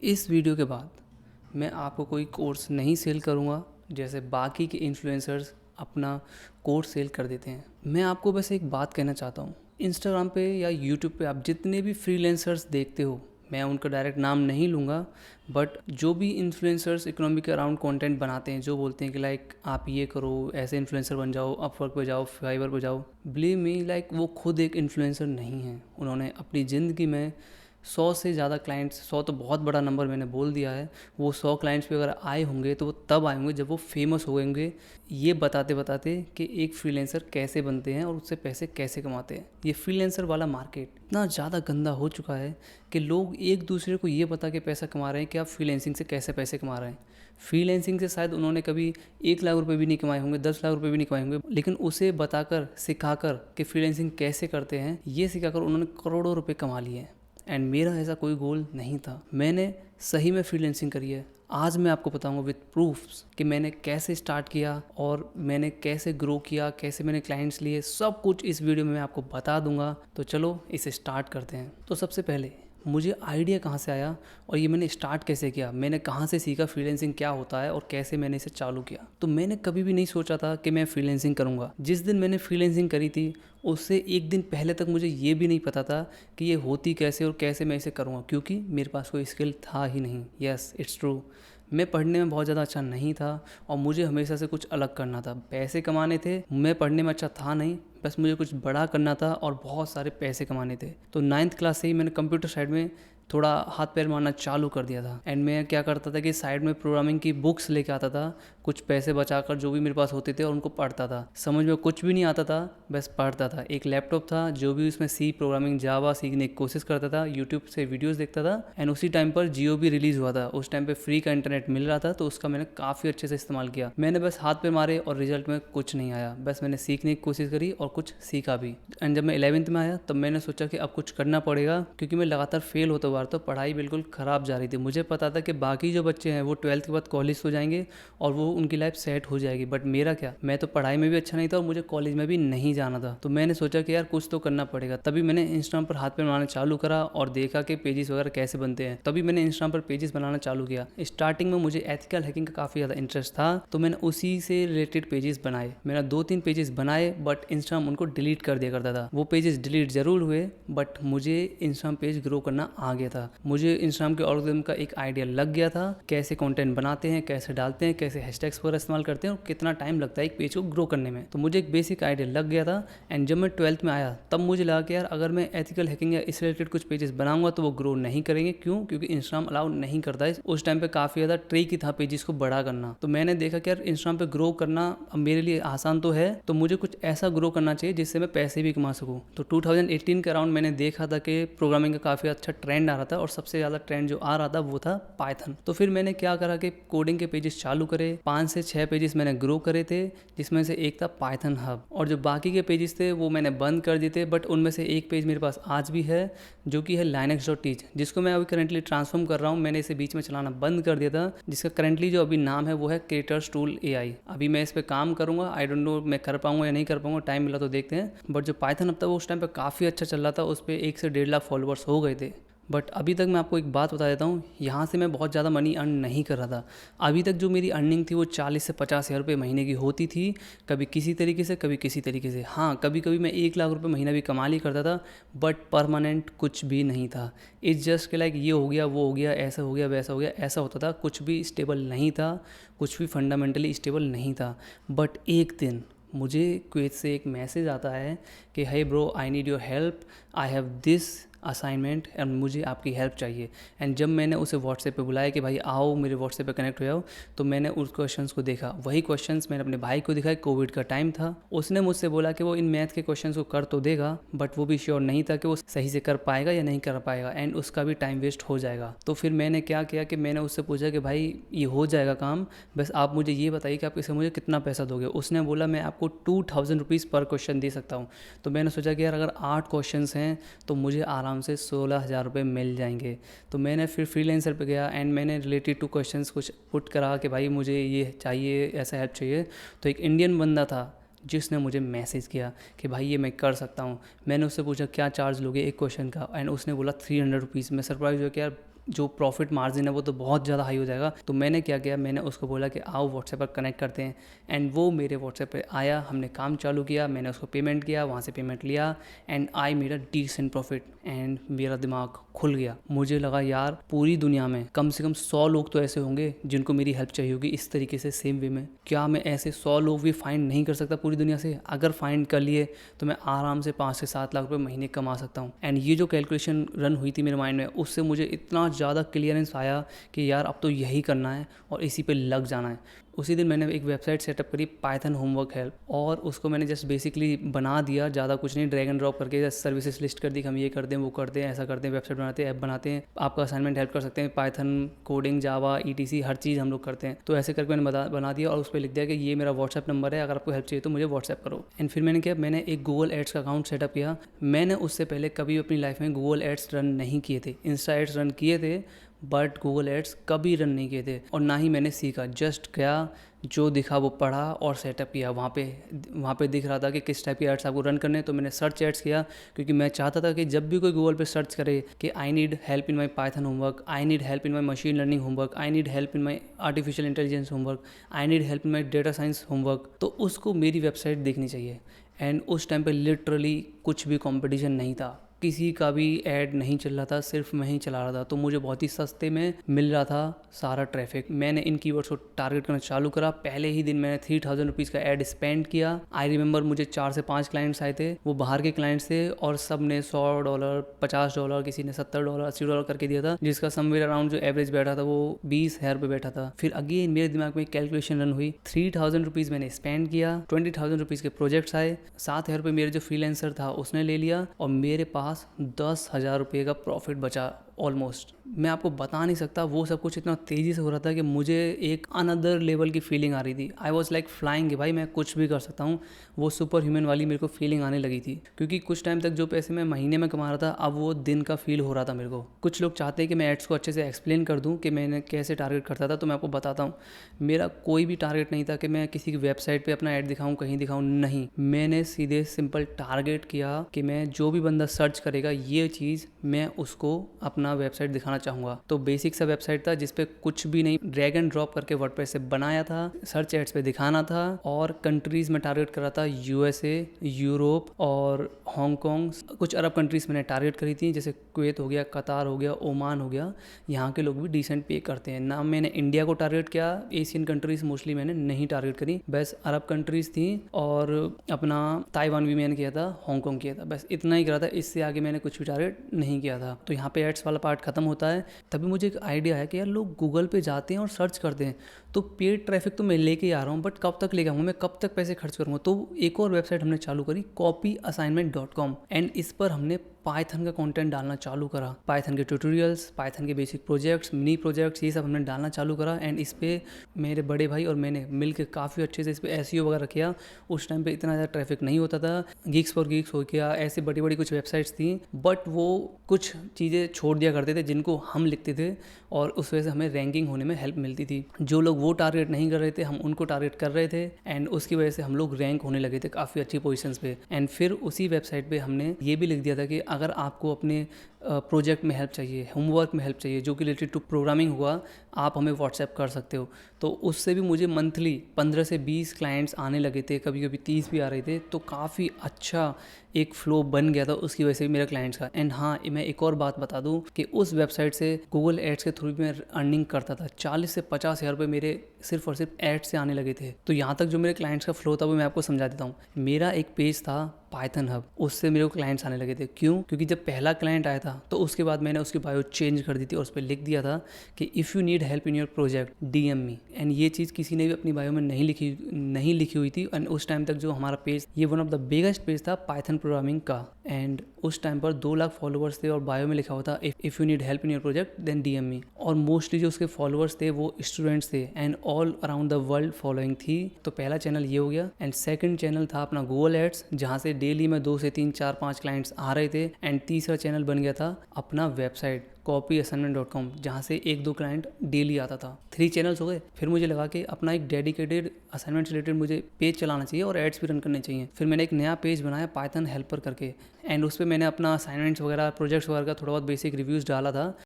इस वीडियो के बाद मैं आपको कोई कोर्स नहीं सेल करूँगा जैसे बाकी के इन्फ्लुएंसर्स अपना कोर्स सेल कर देते हैं। मैं आपको बस एक बात कहना चाहता हूँ, इंस्टाग्राम पे या यूट्यूब पे आप जितने भी फ्रीलांसर्स देखते हो, मैं उनका डायरेक्ट नाम नहीं लूँगा, बट जो भी इन्फ्लुएंसर्स इकोनॉमी के अराउंड कंटेंट बनाते हैं, जो बोलते हैं कि लाइक आप ये करो, ऐसे इन्फ्लुएंसर बन जाओ, अपवर्क पे जाओ, फाइवर पे जाओ, बिलीव मी लाइक वो खुद एक इन्फ्लुएंसर नहीं है। उन्होंने अपनी ज़िंदगी में 100 से ज़्यादा क्लाइंट्स, 100 तो बहुत बड़ा नंबर मैंने बोल दिया है, वो 100 क्लाइंट्स पे अगर आए होंगे तो वो तब आए होंगे जब वो फेमस हो गए होंगे, ये बताते बताते कि एक फ्रीलांसर कैसे बनते हैं और उससे पैसे कैसे कमाते हैं। ये फ्रीलांसर वाला मार्केट इतना ज़्यादा गंदा हो चुका है कि लोग एक दूसरे को ये बता के पैसा कमा रहे हैं कि आप फ्रीलांसिंग से कैसे पैसे कमा रहे हैं। फ्रीलांसिंग से शायद उन्होंने कभी 1 लाख रुपए भी नहीं कमाए होंगे, 10 लाख रुपए भी नहीं कमाए होंगे, लेकिन उसे बताकर सिखाकर कि फ्रीलांसिंग कैसे करते हैं, ये सिखाकर उन्होंने करोड़ों रुपए कमा लिए हैं। एंड मेरा ऐसा कोई गोल नहीं था। मैंने सही में फ्रीलांसिंग करी है। आज मैं आपको बताऊंगा विद प्रूफ्स कि मैंने कैसे स्टार्ट किया और मैंने कैसे ग्रो किया, कैसे मैंने क्लाइंट्स लिए, सब कुछ इस वीडियो में मैं आपको बता दूंगा। तो चलो इसे स्टार्ट करते हैं। तो सबसे पहले मुझे आइडिया कहाँ से आया और ये मैंने स्टार्ट कैसे किया, मैंने कहाँ से सीखा फ्रीलांसिंग क्या होता है और कैसे मैंने इसे चालू किया। तो मैंने कभी भी नहीं सोचा था कि मैं फ्रीलांसिंग करूँगा। जिस दिन मैंने फ्रीलांसिंग करी थी उससे एक दिन पहले तक मुझे ये भी नहीं पता था कि ये होती कैसे और कैसे मैं इसे करूँगा, क्योंकि मेरे पास कोई स्किल था ही नहीं। Yes, it's true. मैं पढ़ने में बहुत ज़्यादा अच्छा नहीं था और मुझे हमेशा से कुछ अलग करना था। पैसे कमाने थे, मैं पढ़ने में अच्छा था नहीं, बस मुझे कुछ बड़ा करना था और बहुत सारे पैसे कमाने थे। तो 9th क्लास से ही मैंने कंप्यूटर साइड में थोड़ा हाथ पैर मारना चालू कर दिया था। एंड मैं क्या करता था कि साइड में प्रोग्रामिंग की बुक्स लेके आता था, कुछ पैसे बचाकर जो भी मेरे पास होते थे, और उनको पढ़ता था। समझ में कुछ भी नहीं आता था, बस पढ़ता था। एक लैपटॉप था, जो भी उसमें सी प्रोग्रामिंग जावा सीखने की कोशिश करता था, यूट्यूब से वीडियोस देखता था। एंड उसी टाइम पर जियो भी रिलीज़ हुआ था, उस टाइम पे फ्री का इंटरनेट मिल रहा था, तो उसका मैंने काफ़ी अच्छे से इस्तेमाल किया। मैंने बस हाथ पे मारे और रिजल्ट में कुछ नहीं आया, बस मैंने सीखने की कोशिश करी और कुछ सीखा भी। एंड जब मैं 11th में आया तब मैंने सोचा कि अब कुछ करना पड़ेगा, क्योंकि मैं लगातार फेल होता हुआ, तो पढ़ाई बिल्कुल ख़राब जा रही थी। मुझे पता था कि बाकी जो बच्चे हैं वो 12th के बाद कॉलेज हो जाएंगे और वो उनकी लाइफ सेट हो जाएगी, बट मेरा क्या, मैं तो पढ़ाई में भी अच्छा नहीं था और मुझे कॉलेज में भी नहीं जाना था। तो मैंने सोचा कि यार कुछ तो करना पड़ेगा। तभी मैंने इंस्टाग्राम पर हाथ पे बनाना चालू करा और देखा कि पेजेस वगैरह कैसे बनते हैं। तभी मैंने इंस्टाग्राम पर पेजेस बनाना चालू किया। स्टार्टिंग में मुझे एथिकल हैकिंग का काफ़ी ज़्यादा इंटरेस्ट था, तो मैंने उसी से रिलेटेड पेजेस बनाए। मैंने 2-3 पेजेस बनाए, बट इंस्टाग्राम उनको डिलीट कर दिया करता था। वो पेजेस डिलीट जरूर हुए, बट मुझे इंस्टाग्राम पेज ग्रो करना आ गया था। मुझे इंस्टाग्राम के ऑल्गोरिथम का एक आइडिया लग गया था, कैसे कंटेंट बनाते हैं, कैसे डालते हैं, कैसे हैशटैग्स वगैरह इस्तेमाल करते हैं और कितना टाइम लगता है एक पेज को ग्रो करने में। तो मुझे एक बेसिक आइडिया लग गया था। एंड जब मैं 12th में आया तब मुझे लगा कि यार अगर मैं एथिकल हैकिंग या इस रिलेटेड कुछ पेजेस बनाऊंगा तो वो ग्रो नहीं करेंगे। क्यों? क्योंकि इंस्टाग्राम अलाउ नहीं करता है। उस टाइम पे काफ़ी ज़्यादा ट्रिकी था पेजेस को बड़ा करना। तो मैंने देखा कि यार इंस्टाग्राम पे ग्रो करना अब मेरे लिए आसान तो है, तो मुझे कुछ ऐसा ग्रो करना चाहिए जिससे मैं पैसे भी कमा सकूँ। तो 2018 के अराउंड मैंने देखा था कि प्रोग्रामिंग का काफ़ी अच्छा ट्रेंड आ रहा था और सबसे ज़्यादा ट्रेंड जो आ रहा था वो था पाइथन। तो फिर मैंने क्या करा कि कोडिंग के पेजेस चालू करे। 5 से 6 पेजेस मैंने ग्रो करे थे, जिसमें से एक था पाइथन हब, और जो बाकी के पेजेस थे वो मैंने बंद कर दिए थे। बट उनमें से एक पेज मेरे पास आज भी है, जो कि है linux.teach, जिसको मैं अभी करंटली ट्रांसफॉर्म कर रहा हूँ। मैंने इसे बीच में चलाना बंद कर दिया था, जिसका करंटली जो अभी नाम है वो है क्रिएटर्स टूल AI। अभी मैं इस पर काम करूँगा, आई डोंट नो मैं कर पाऊंगा या नहीं कर पाऊंगा, टाइम मिला तो देखते हैं। बट जो पाइथन हब था वो उस टाइम पे काफ़ी अच्छा चल रहा था, उस पर 1 से 1.5 लाख फॉलोअर्स हो गए थे। बट अभी तक मैं आपको एक बात बता देता हूँ, यहाँ से मैं बहुत ज़्यादा मनी अर्न नहीं कर रहा था। अभी तक जो मेरी अर्निंग थी वो 40 से 50 हज़ार रुपये महीने की होती थी, कभी किसी तरीके से, कभी किसी तरीके से। हाँ, कभी कभी मैं 1 लाख रुपये महीना भी कमा ली करता था, बट परमानेंट कुछ भी नहीं था। इट्स जस्ट के लाइक ये हो गया, वो हो गया, ऐसा हो गया, वैसा हो गया, ऐसा होता था। कुछ भी स्टेबल नहीं था, कुछ भी फंडामेंटली स्टेबल नहीं था। बट एक दिन मुझे क्विज से एक मैसेज आता है कि hey bro, I need your help, I have this assignment and मुझे आपकी हेल्प चाहिए। एंड जब मैंने उसे व्हाट्सएप पे बुलाया कि भाई आओ मेरे व्हाट्सएप पे कनेक्ट हो जाओ, तो मैंने उस क्वेश्चंस को देखा। वही क्वेश्चंस मैंने अपने भाई को दिखाए, कोविड का टाइम था। उसने मुझसे बोला कि वो इन मैथ के क्वेश्चंस को कर तो देगा, बट वो भी श्योर नहीं था कि वो सही से कर पाएगा या नहीं कर पाएगा, एंड उसका भी टाइम वेस्ट हो जाएगा। तो फिर मैंने क्या किया कि मैंने उससे पूछा कि भाई ये हो जाएगा काम, बस आप मुझे ये बताइए कि आप इसे मुझे कितना पैसा दोगे। उसने बोला मैं आपको 2000 रुपीज़ पर क्वेश्चन दे सकता हूँ। तो मैंने सोचा कि यार अगर 8 क्वेश्चन हैं तो मुझे आराम से 16,000 रुपये मिल जाएंगे। तो मैंने फिर फ्रीलांसर पे गया एंड मैंने रिलेटेड टू क्वेश्चंस कुछ पुट करा कि भाई मुझे ये चाहिए, ऐसा हेल्प चाहिए। तो एक इंडियन बंदा था जिसने मुझे मैसेज किया कि भाई ये मैं कर सकता हूँ। मैंने उससे पूछा क्या चार्ज लोगे एक क्वेश्चन का, एंड उसने बोला 300 रुपीज़। मैं सरप्राइज हुआ कि यार जो प्रॉफिट मार्जिन है वो तो बहुत ज़्यादा हाई हो जाएगा। तो मैंने क्या किया, मैंने उसको बोला कि आओ व्हाट्सएप पर कनेक्ट करते हैं, एंड वो मेरे व्हाट्सएप पे आया, हमने काम चालू किया, मैंने उसको पेमेंट किया, वहाँ से पेमेंट लिया, and I made a decent profit, and मेरा दिमाग खुल गया। मुझे लगा यार पूरी दुनिया में कम से कम 100 लोग तो ऐसे होंगे जिनको मेरी हेल्प चाहिए होगी इस तरीके से, सेम वे में। क्या मैं ऐसे 100 लोग भी फाइंड नहीं कर सकता पूरी दुनिया से? अगर फाइंड कर लिए तो मैं आराम से 5 से 7 लाख रुपए महीने कमा सकता हूँ। एंड ये जो कैलकुलेशन रन हुई थी मेरे माइंड में, उससे मुझे इतना ज़्यादा क्लियरेंस आया कि यार अब तो यही करना है और इसी पे लग जाना है। उसी दिन मैंने एक वेबसाइट सेटअप करी, पाइथन होमवर्क हेल्प, और उसको मैंने जस्ट बेसिकली बना दिया, ज़्यादा कुछ नहीं, ड्रैग एंड ड्रॉप करके जस्ट सर्विसेज लिस्ट कर दी कि हम ये कर दें, वो कर दें, ऐसा करते हैं, वेबसाइट बनाते हैं, ऐप बनाते हैं, आपका असाइनमेंट हेल्प कर सकते हैं, पाइथन कोडिंग, जावा, ईटीसी, हर चीज़ हम लोग करते हैं। तो ऐसे करके मैंने बना दिया और उस पर लिख दिया कि ये मेरा व्हाट्सएप नंबर है, अगर आपको हेल्प चाहिए तो मुझे व्हाट्सएप करो। एंड फिर मैंने क्या, मैंने एक गूगल एड्स का अकाउंट सेटअप किया। मैंने उससे पहले कभी अपनी लाइफ में गूगल एड्स रन नहीं किए थे, इंस्टा एड्स रन किए थे बट गूगल एड्स कभी रन नहीं किए थे, और ना ही मैंने सीखा। जस्ट गया, जो दिखा वो पढ़ा और सेटअप किया। वहाँ पे दिख रहा था कि किस टाइप के एड्स आपको रन करने हैं, तो मैंने सर्च एड्स किया, क्योंकि मैं चाहता था कि जब भी कोई गूगल पे सर्च करे कि I need help in my Python homework, I need help in my machine learning homework, I need help in my artificial intelligence homework, I need help in my data science homework, तो उसको मेरी website देखनी चाहिए। And उस time पे literally कुछ भी competition नहीं था, किसी का भी ऐड नहीं चल रहा था, सिर्फ मैं ही चला रहा था, तो मुझे बहुत ही सस्ते में मिल रहा था सारा ट्रैफिक। मैंने इन कीवर्ड्स को टारगेट करना चालू करा। पहले ही दिन मैंने 3000 रुपीज़ का ऐड स्पेंड किया। आई रिमेंबर मुझे 4 से 5 क्लाइंट्स आए थे, वो बाहर के क्लाइंट्स थे, और सब ने $100, $50, किसी ने $70, $80 करके दिया था, जिसका समवेयर अराउंड जो एवरेज बैठा था वो 20,000 पे बैठा था। फिर अगेन मेरे दिमाग में कैलकुलेशन रन हुई, 3000 रुपीज़ मैंने स्पेंड किया, 20,000 रुपीज़ के प्रोजेक्ट्स आए, 7,000 रुपये मेरे जो फ्रीलांसर था उसने ले लिया, और मेरे पास 10,000 रुपये का प्रॉफिट बचा ऑलमोस्ट। मैं आपको बता नहीं सकता, वो सब कुछ इतना तेज़ी से हो रहा था कि मुझे एक अनदर लेवल की फीलिंग आ रही थी। आई वॉज लाइक फ्लाइंग, भाई मैं कुछ भी कर सकता हूँ, वो सुपर ह्यूमन वाली मेरे को फीलिंग आने लगी थी। क्योंकि कुछ टाइम तक जो पैसे मैं महीने में कमा रहा था, अब वो दिन का फील हो रहा था मेरे को। कुछ लोग चाहते हैं कि मैं एड्स को अच्छे से एक्सप्लेन कर दूँ कि मैंने कैसे टारगेट करता था, तो मैं आपको बताता हूँ। मेरा कोई भी टारगेट नहीं था कि मैं किसी की वेबसाइट पर अपना ऐड दिखाऊँ, कहीं दिखाऊँ, नहीं। मैंने सीधे सिंपल टारगेट किया कि मैं जो भी बंदा सर्च करेगा ये चीज़, मैं उसको अपना वेबसाइट दिखाना चाहूँगा। तो बेसिक सा वेबसाइट था जिसपे कुछ भी नहीं, ड्रैग एंड ड्रॉप करके वर्डप्रेस से बनाया था, सर्च एड्स पे दिखाना था, और कंट्रीज़ में टारगेट करा था, यूएसए, यूरोप और हांगकॉन्ग। कुछ अरब कंट्रीज़ मैंने टारगेट करी थी, जैसे कुवैत हो गया, कतार हो गया, ओमान हो गया। यहाँ के लोग भी डिसेंट पे करते हैं ना। मैंने इंडिया को टारगेट किया, एशियन कंट्रीज़ मोस्टली मैंने नहीं टारगेट करी, बस अरब कंट्रीज़ थी, और अपना ताइवान भी मैंने किया था, हांगकॉन्ग किया था, बस इतना ही करा था। इससे आगे मैंने कुछ भी टारगेट नहीं किया था। तो यहाँ पे एड्स वाला पार्ट खत्म होता है। तभी मुझे एक आइडिया है कि यार लोग गूगल पे जाते हैं और सर्च करते हैं, तो पेड ट्रैफिक तो मैं लेके ही आ रहा हूँ, बट कब तक लेके आऊँगा, मैं कब तक पैसे खर्च करूँगा। तो एक और वेबसाइट हमने चालू करी, copyassignment.com, एंड इस पर हमने पाइथन का कंटेंट डालना चालू करा। पाइथन के ट्यूटोरियल्स, पाइथन के बेसिक प्रोजेक्ट्स, मिनी प्रोजेक्ट्स, ये सब हमने डालना चालू करा। एंड इस पे मेरे बड़े भाई और मैंने मिलकर काफ़ी अच्छे से इस पे एसईओ वगैरह किया। उस टाइम पे इतना ज़्यादा ट्रैफिक नहीं होता था। गिग्स फॉर गिग्स हो गया, ऐसी बड़ी बड़ी कुछ वेबसाइट्स थी, बट वो कुछ चीज़ें छोड़ दिया करते थे जिनको हम लिखते थे, और उस वजह से हमें रैंकिंग होने में हेल्प मिलती थी। जो लोग वो टारगेट नहीं कर रहे थे, हम उनको टारगेट कर रहे थे, एंड उसकी वजह से हम लोग रैंक होने लगे थे काफ़ी अच्छी पोजीशंस पे। एंड फिर उसी वेबसाइट पे हमने ये भी लिख दिया था कि अगर आपको अपने प्रोजेक्ट में हेल्प चाहिए, होमवर्क में हेल्प चाहिए जो कि रिलेटेड टू प्रोग्रामिंग हुआ, आप हमें व्हाट्सएप कर सकते हो। तो उससे भी मुझे मंथली 15 से 20 क्लाइंट्स आने लगे थे, कभी कभी 30 भी आ रहे थे। तो काफ़ी अच्छा एक फ्लो बन गया था उसकी वजह से भी मेरे क्लाइंट्स का। एंड हाँ, मैं एक और बात बता दूं कि उस वेबसाइट से गूगल एड्स के थ्रू भी मैं अर्निंग करता था। 40 से 50 हज़ार रुपये मेरे सिर्फ और सिर्फ एड्स से आने लगे थे। तो यहाँ तक जो मेरे क्लाइंट्स का फ्लो था वो मैं आपको समझा देता हूँ। मेरा एक पेज था पाइथन हब, उससे मेरे को क्लाइंट्स आने लगे थे। क्यों? क्योंकि जब पहला क्लाइंट आया था तो उसके बाद मैंने उसकी बायो चेंज कर दी थी और उस पर लिख दिया था कि if you need help in your project DM me. And ये चीज़ किसी ने भी अपनी बायो में नहीं लिखी हुई थी। एंड उस टाइम तक जो हमारा पेज, ये one of the biggest page था पाइथन प्रोग्रामिंग का। एंड उस टाइम पर 2 लाख फॉलोअर्स थे और बायो में लिखा हुआ था if you need help in your project then DM me. और मोस्टली जो उसके फॉलोअर्स थे वो स्टूडेंट्स थे and all around the world following थी। तो पहला चैनल ये हो गया। एंड सेकंड चैनल था अपना गूगल एड्स, जहाँ से डेली में 2 से 3, 4, 5 क्लाइंट्स आ रहे थे। एंड तीसरा चैनल बन गया था अपना वेबसाइट copyassignment.com, जहाँ से 1-2 क्लाइंट डेली आता था। 3 चैनल्स हो गए। फिर मुझे लगा कि अपना एक डेडिकेटेड असाइनमेंट से रिलेटेड मुझे पेज चलाना चाहिए और एड्स भी रन करने चाहिए। फिर मैंने एक नया पेज बनाया पाइथन हेल्पर करके, एंड उस पर मैंने अपना असाइनमेंट्स वगैरह, प्रोजेक्ट्स वगैरह का थोड़ा बहुत बेसिक रिव्यूज़ डाला था।